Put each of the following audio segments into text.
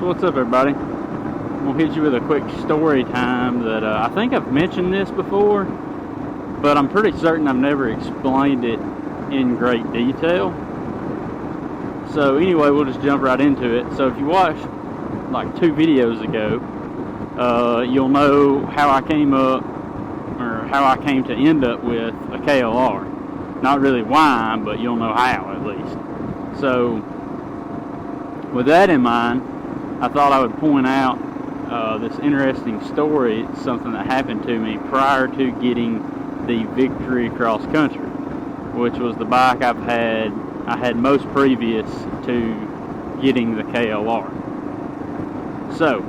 So what's up, everybody? I'm going to hit you with a quick story time that I think I've mentioned this before, but I'm pretty certain I've never explained it in great detail. So anyway, we'll just jump right into it. So if you watched like 2 videos ago, you'll know how I came up, or how I came to end up with a KLR. Not really why, but you'll know how at least. So with that in mind, I thought I would point out this interesting story. It's something that happened to me prior to getting the Victory Cross Country, which was the bike I had most previous to getting the KLR. So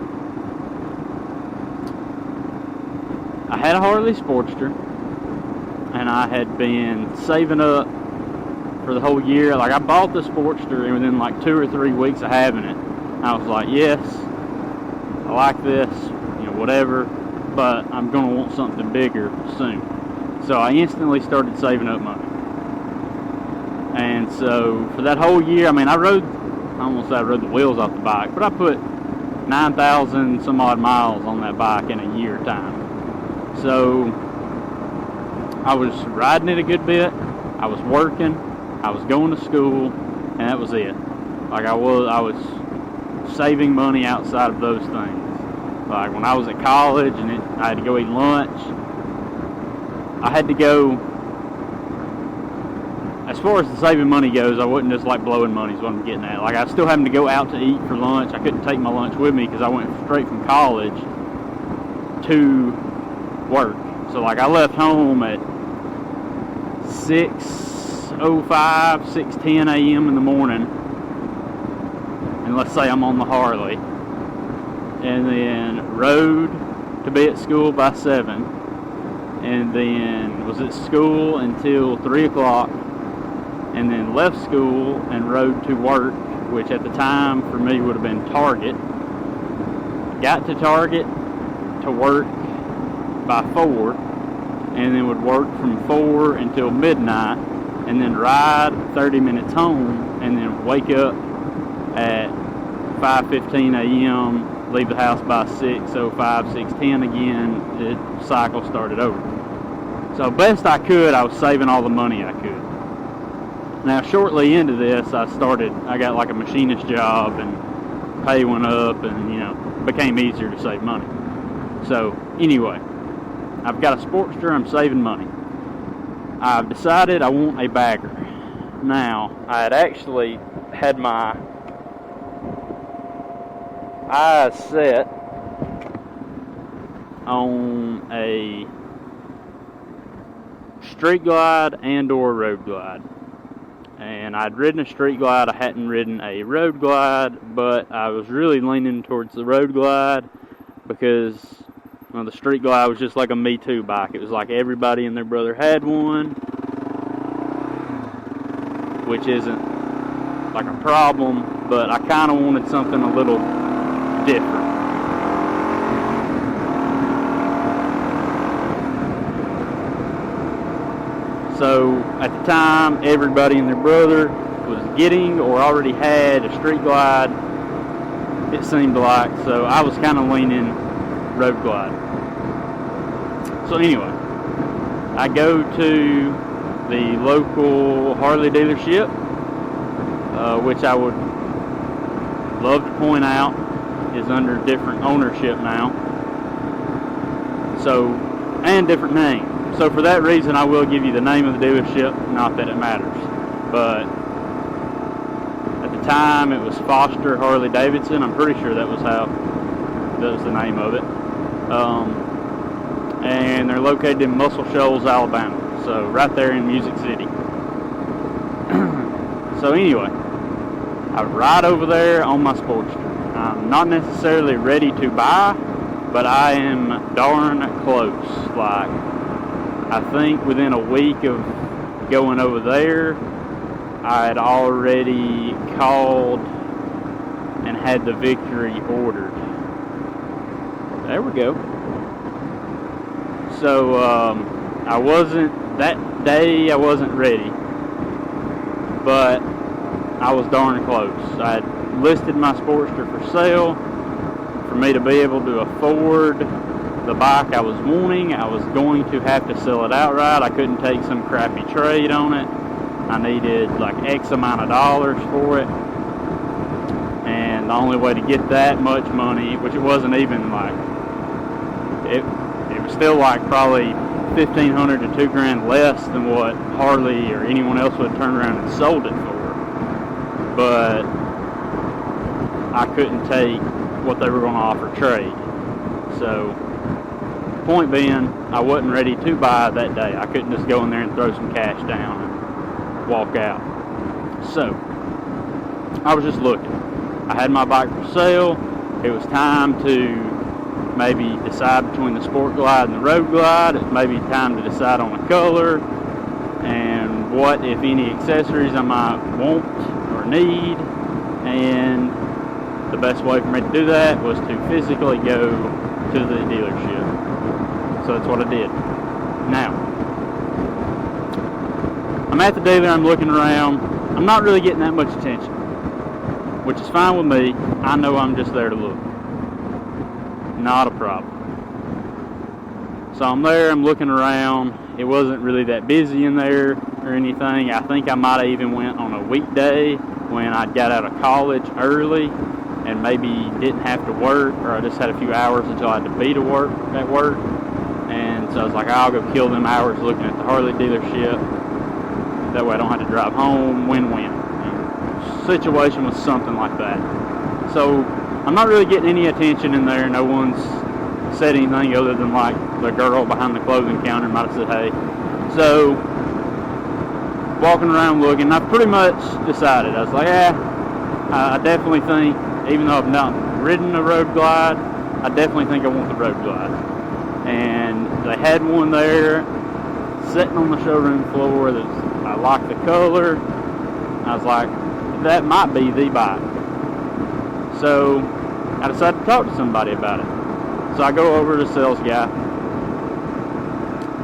I had a Harley Sportster, and I had been saving up for the whole year. Like, I bought the Sportster, and within like 2 or 3 weeks of having it, I was like, yes, I like this, whatever, but I'm going to want something bigger soon. So I instantly started saving up money. And so for that whole year, I rode the wheels off the bike, but I put 9,000 some odd miles on that bike in a year time. So I was riding it a good bit, I was working, I was going to school, and that was it. Like, I was saving money outside of those things. Like when I was at college and I had to go eat lunch, I had to go, as far as the saving money goes, I wasn't just like blowing money is what I'm getting at. Like, I was still having to go out to eat for lunch. I couldn't take my lunch with me because I went straight from college to work. So like, I left home at 6:05, 6:10 a.m. in the morning, and let's say I'm on the Harley, and then rode to be at school by 7, and then was at school until 3 o'clock, and then left school and rode to work, which at the time for me would have been Target. Got to Target to work by 4, and then would work from 4 until midnight, and then ride 30 minutes home, and then wake up at 5:15 a.m., leave the house by 6:05, 6:10 again. The cycle started over. So best I could, I was saving all the money I could. Now shortly into this, I got like a machinist job, and pay went up, and it became easier to save money. So anyway, I've got a Sportster, I'm saving money. I've decided I want a bagger. Now, I had actually had my eyes set on a street glide and or road glide. And I'd ridden a street glide, I hadn't ridden a road glide, but I was really leaning towards the road glide because the street glide was just like a Me Too bike. It was like everybody and their brother had one, which isn't like a problem, but I kind of wanted something a little different. So at the time, everybody and their brother was getting or already had a street glide, it seemed like, so I was kind of leaning road glide. So anyway, I go to the local Harley dealership, which I would love to point out is under different ownership now, so, and different name. So for that reason, I will give you the name of the dealership, not that it matters. But at the time, it was Foster Harley Davidson. I'm pretty sure that was the name of it. And they're located in Muscle Shoals, Alabama. So right there in Music City. So anyway, I ride over there on my Sportster. I'm not necessarily ready to buy, but I am darn close. Like, I think within a week of going over there, I had already called and had the Victory ordered. There we go. So that day I wasn't ready, but I was darn close. I had listed my Sportster for sale. For me to be able to afford the bike I was wanting, I was going to have to sell it outright. I couldn't take some crappy trade on it. I needed like X amount of dollars for it. And the only way to get that much money, which it wasn't even like, it was still like probably $1,500 to $2,000 less than what Harley or anyone else would turn around and sold it for. But I couldn't take what they were going to offer trade. So, point being, I wasn't ready to buy that day. I couldn't just go in there and throw some cash down and walk out. So, I was just looking. I had my bike for sale. It was time to maybe decide between the Sport Glide and the Road Glide. It was maybe time to decide on a color and what, if any, accessories I might want or need. And the best way for me to do that was to physically go to the dealership. So that's what I did. Now, I'm at the dealer, I'm looking around. I'm not really getting that much attention, which is fine with me. I know I'm just there to look. Not a problem. So I'm there, I'm looking around. It wasn't really that busy in there or anything. I think I might have even went on a weekday when I got out of college early and maybe didn't have to work, or I just had a few hours until I had to be at work. And so I was like, I'll go kill them hours looking at the Harley dealership. That way I don't have to drive home. Win-win. The situation was something like that. So I'm not really getting any attention in there. No one's said anything other than like the girl behind the clothing counter might have said hey. So walking around looking, I pretty much decided. I was like, I definitely think, even though I've not ridden a Road Glide, I definitely think I want the Road Glide. And they had one there sitting on the showroom floor. I liked the color. I was like, that might be the bike. So I decided to talk to somebody about it. So I go over to the sales guy.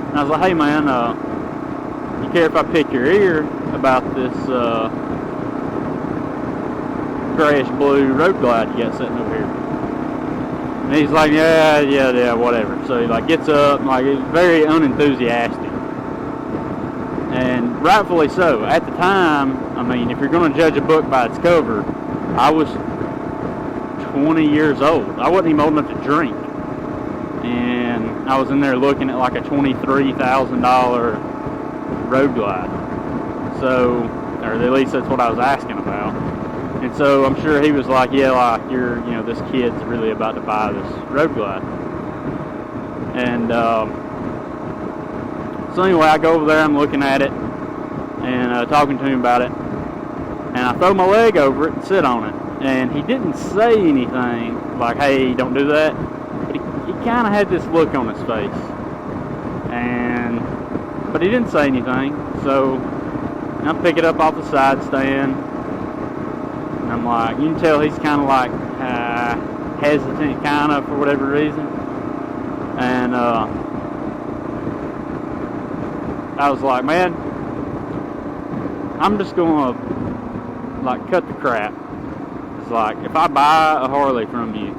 And I was like, hey man, you care if I pick your ear about this grayish blue Road Glide you got sitting over here? And he's like, yeah, whatever. So he like gets up, like he's very unenthusiastic. And rightfully so. At the time, I mean, if you're going to judge a book by its cover, I was 20 years old. I wasn't even old enough to drink. And I was in there looking at like a $23,000 Road Glide. So, or at least that's what I was asking about. And so I'm sure he was like, yeah, like this kid's really about to buy this Road Glide. And so anyway, I go over there, I'm looking at it and talking to him about it. And I throw my leg over it and sit on it. And he didn't say anything like, hey, don't do that. But he kind of had this look on his face. But he didn't say anything. So I pick it up off the side stand. And I'm like, you can tell he's kind of like hesitant kind of for whatever reason. And I was like, man, I'm just going to like cut the crap. It's like, if I buy a Harley from you,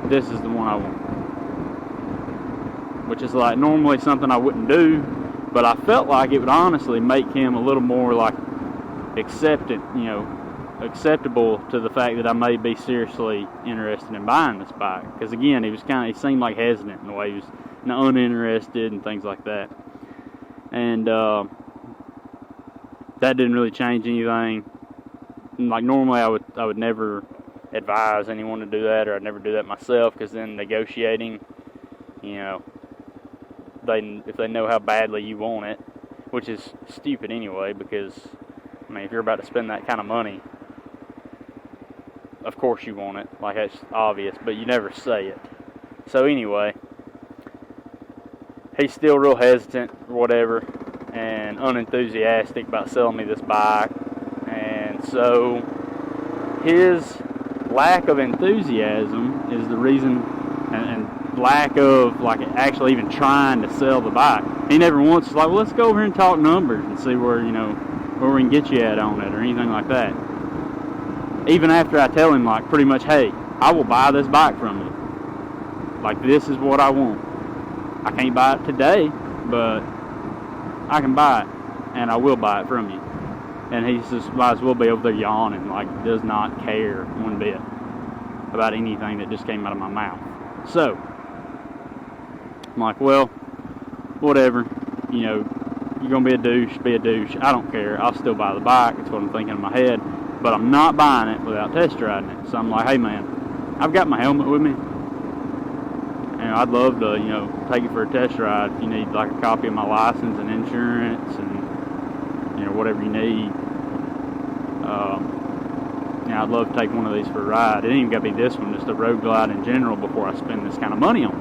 this is the one I want. Which is like normally something I wouldn't do, but I felt like it would honestly make him a little more like acceptable to the fact that I may be seriously interested in buying this bike. Because again, he seemed like hesitant in the way he was uninterested and things like that. And that didn't really change anything. Like normally I would never advise anyone to do that, or I'd never do that myself, because then negotiating, if they know how badly you want it, which is stupid anyway, because I mean, if you're about to spend that kind of money, of course you want it, like that's obvious, but you never say it. So anyway, he's still real hesitant or whatever, and unenthusiastic about selling me this bike. And so his lack of enthusiasm is the reason, and lack of like actually even trying to sell the bike. He never once was like, well, let's go over here and talk numbers and see where we can get you at on it or anything like that. even after I tell him, like, pretty much, hey, I will buy this bike from you. Like, this is what I want. I can't buy it today, but I can buy it, and I will buy it from you. And he just might as well be over there yawning, like, does not care one bit about anything that just came out of my mouth. So, I'm like, well, whatever, you know, you're going to be a douche, be a douche. I don't care. I'll still buy the bike. That's what I'm thinking in my head. But I'm not buying it without test riding it. So I'm like, hey, man, I've got my helmet with me. And I'd love to, you know, take it for a test ride. If you need, like, a copy of my license and insurance and, you know, whatever you need. You know, I'd love to take one of these for a ride. It ain't even got to be this one, just a road glide in general before I spend this kind of money on it.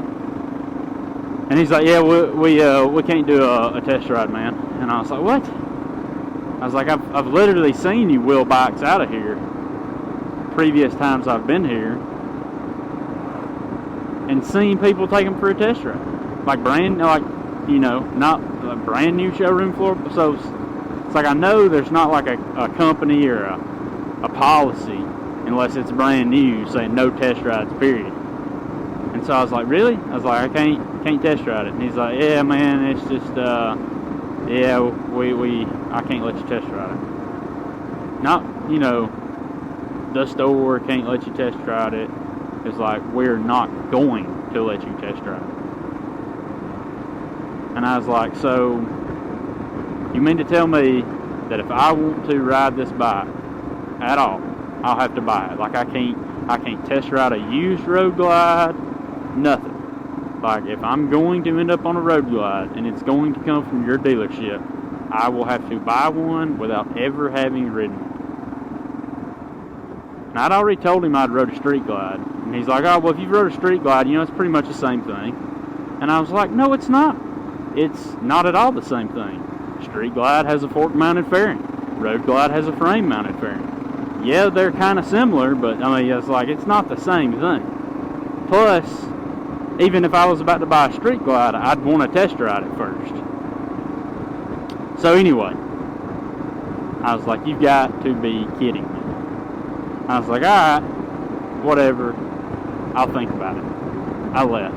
And he's like, yeah, we can't do a test ride, man. And I was like, what? I was like, I've literally seen you wheel bikes out of here previous times I've been here, and seen people take them for a test ride, like you know, not a brand new showroom floor. So it's like, I know there's not like a company or a policy, unless it's brand new, saying no test rides, period. And so I was like, really? I was like, I can't test ride it. And he's like, yeah, man, it's just, yeah, I can't let you test ride it. Not, you know, the store can't let you test ride it. It's like, we're not going to let you test ride it. And I was like, so, you mean to tell me that if I want to ride this bike at all, I'll have to buy it? Like, I can't test ride a used road glide, nothing. Like, if I'm going to end up on a road glide and it's going to come from your dealership, I will have to buy one without ever having ridden it. And I'd already told him I'd rode a street glide. And he's like, oh, well, if you've rode a street glide, you know, it's pretty much the same thing. And I was like, no, it's not. It's not at all the same thing. Street glide has a fork-mounted fairing. Road glide has a frame-mounted fairing. Yeah, they're kind of similar, but, I mean, it's like, it's not the same thing. Plus, even if I was about to buy a street glide, I'd want to test ride it first. So anyway, I was like, you've got to be kidding me. I was like, alright, whatever, I'll think about it. I left.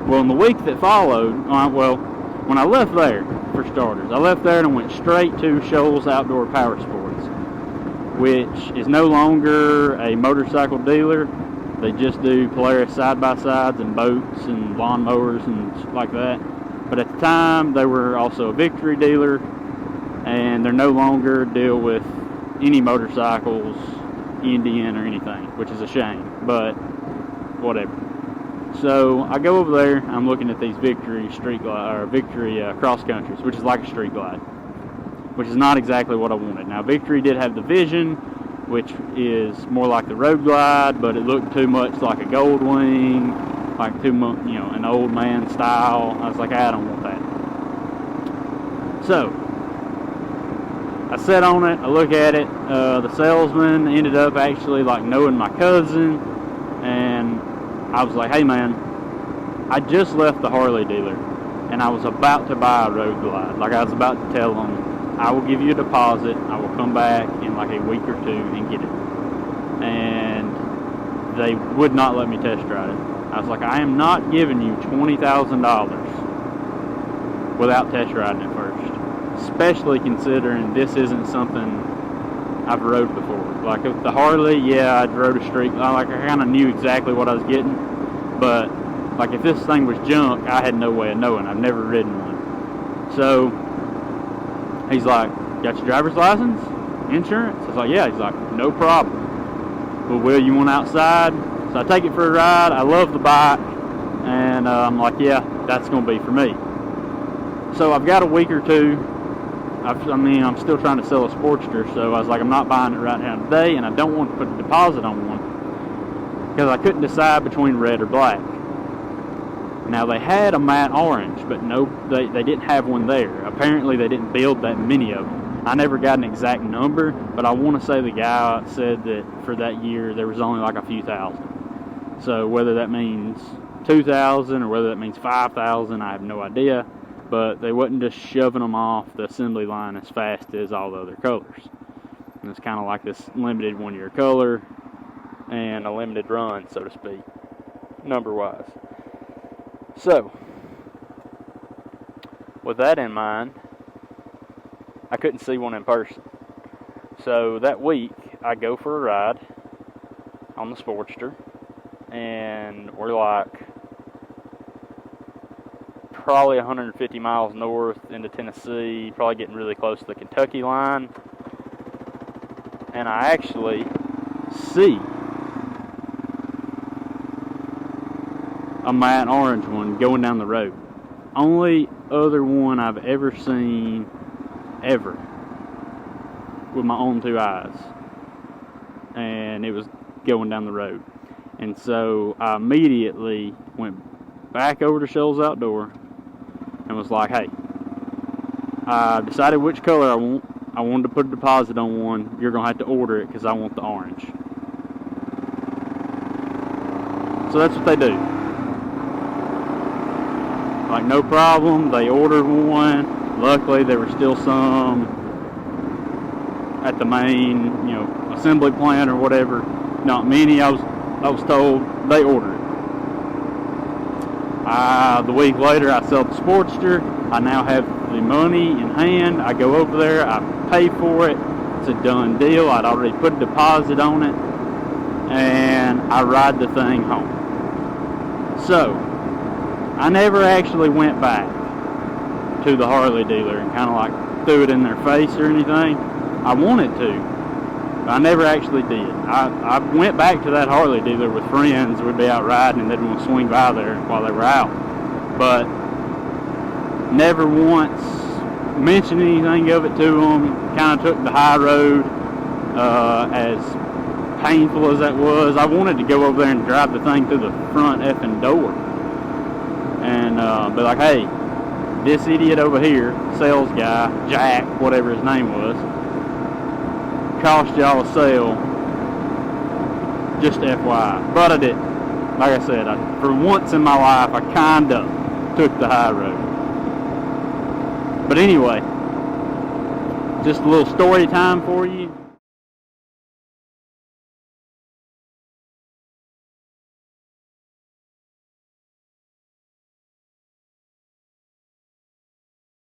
Well, in the week that followed, when I left there, for starters, I left there and I went straight to Shoals Outdoor Power Sports, which is no longer a motorcycle dealer. They just do Polaris side-by-sides and boats and lawnmowers and stuff like that. But at the time, they were also a Victory dealer, and they're no longer deal with any motorcycles, Indian or anything, which is a shame, but whatever. So I go over there, I'm looking at these Victory cross countries, which is like a street glide, which is not exactly what I wanted. Now, Victory did have the Vision, which is more like the road glide, but it looked too much like a Gold Wing, like too much, you know, an old man style. I was like, I don't want that. So I sat on it, I look at it. The salesman ended up actually like knowing my cousin, and I was like, hey man, I just left the Harley dealer, and I was about to buy a road glide. Like, I was about to tell them, I will give you a deposit, I will come back in like a week or two and get it. And they would not let me test ride it. I was like, I am not giving you $20,000 without test riding it first. Especially considering this isn't something I've rode before. Like, with the Harley, yeah, I'd rode a street. Like, I kind of knew exactly what I was getting. But, like, if this thing was junk, I had no way of knowing. I've never ridden one. So, he's like, got your driver's license? Insurance? I was like, yeah. He's like, no problem. Well, Will, you want outside? So I take it for a ride. I love the bike. And I'm like, yeah, that's going to be for me. So I've got a week or two. I'm still trying to sell a Sportster, so I was like, I'm not buying it right now today, and I don't want to put a deposit on one because I couldn't decide between red or black. Now, they had a matte orange, but no, they didn't have one there. Apparently, they didn't build that many of them. I never got an exact number, but I want to say the guy said that for that year, there was only like a few thousand. So whether that means 2,000 or whether that means 5,000, I have no idea. But they wasn't just shoving them off the assembly line as fast as all the other colors. And it's kind of like this limited 1-year color and a limited run, so to speak, number-wise. So, with that in mind, I couldn't see one in person. So that week, I go for a ride on the Sportster, and we're like probably 150 miles north into Tennessee, probably getting really close to the Kentucky line. And I actually see a matte orange one going down the road. Only other one I've ever seen, ever, with my own 2 eyes. And it was going down the road. And so I immediately went back over to Shoals Outdoor and was like, hey, I decided which color I want. I wanted to put a deposit on one. You're going to have to order it because I want the orange. So that's what they do. Like, no problem. They ordered one. Luckily, there were still some at the main, assembly plant or whatever. Not many. I was told they ordered it. The week later, I sell the Sportster. I now have the money in hand. I go over there. I pay for it. It's a done deal. I'd already put a deposit on it, and I ride the thing home. So I never actually went back to the Harley dealer and kind of like threw it in their face or anything. I wanted to, but I never actually did. I went back to that Harley dealer with friends. We'd be out riding and they'd want to swing by there while they were out, but never once mentioned anything of it to them. Kind of took the high road, as painful as that was. I wanted to go over there and drive the thing through the front effing door and be like, hey, this idiot over here, sales guy, Jack, whatever his name was, cost y'all a sale, just FYI. But I didn't. Like I said, for once in my life, I kind of took the high road. But anyway, just a little story time for you.